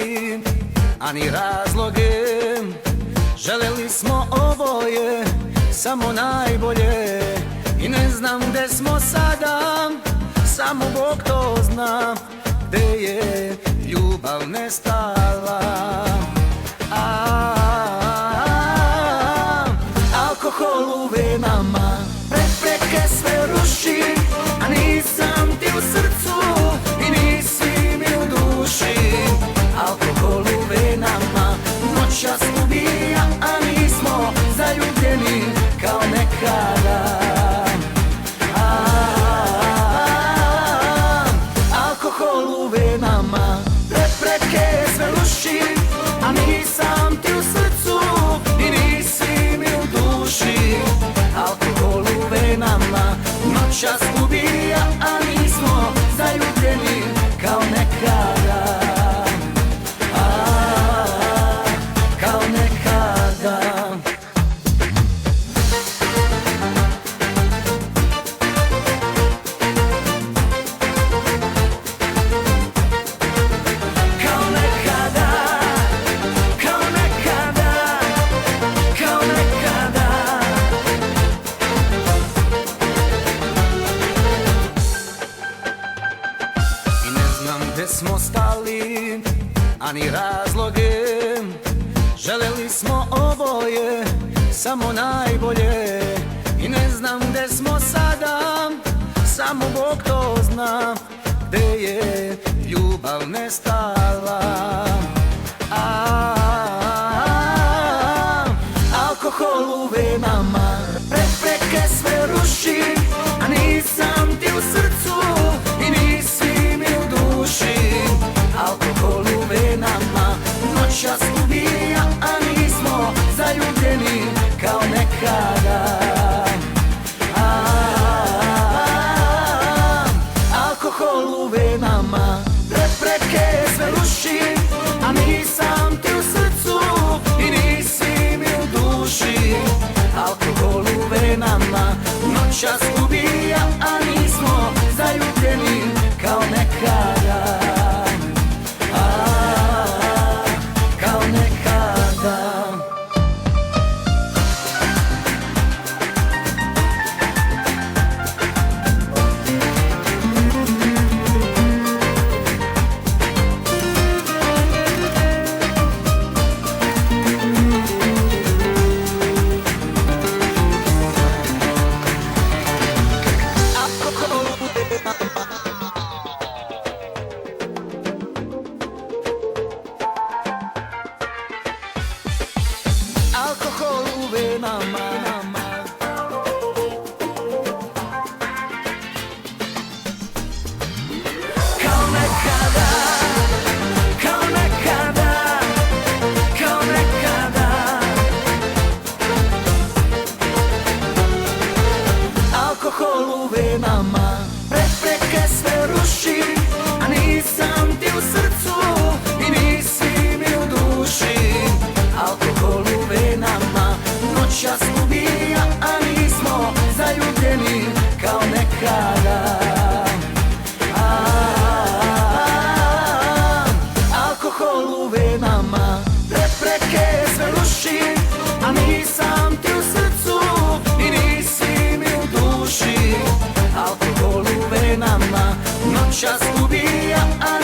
stali, a ni razloge. Želeli smo oboje, samo najbolje, i ne znam gde smo sada, samo Bog to zna, gde je ljubav nestala. Alkohol u venama prepreke sve ruši, a nisam ti u srcu i nisi mi u duši. Alkohol u venama noćas ubija, a nismo zaljubljeni kao nekada. Alkohol u venama prepreke sve ruši, a nisam ti u srcu i nisi mi u duši. Alkohol u venama noćas ubija, a nismo zaljubljeni kao nekada. Kao nekada. Kao nekada, kao nekada, kao nekada. I ne znam gde smo stali, a ni razloge. Želeli smo oboje, samo najbolje, i ne znam gde smo sada, samo Bog to zna, gde je ljubav nestala. Alkohol u venama prepreke sve ruši, a nisam ti u srcu i nisi mi u duši. Alkohol u venama noćas ubija, a nismo zaljubljeni kao nekada. Alkohol u venama prepreke sve ruši, a nisam ti u srcu i nisi mi u duši. Alkohol u venama noćas ubija, a nismo zaljubljeni kao nekada. Kao nekada. Alkohol u venama. Kao nekada, kao nekada, kao nekada. Alkohol u venama prepreke sve ruši, a nisam ti u srcu i nisi mi u duši. Alkohol u venama noćas ubija, a nismo zaljubljeni kao nekada. Alkohol u venama prepreke sve ruši, a nisam ti u srcu i nisi mi u duši. Alkohol u venama noćas ubija, a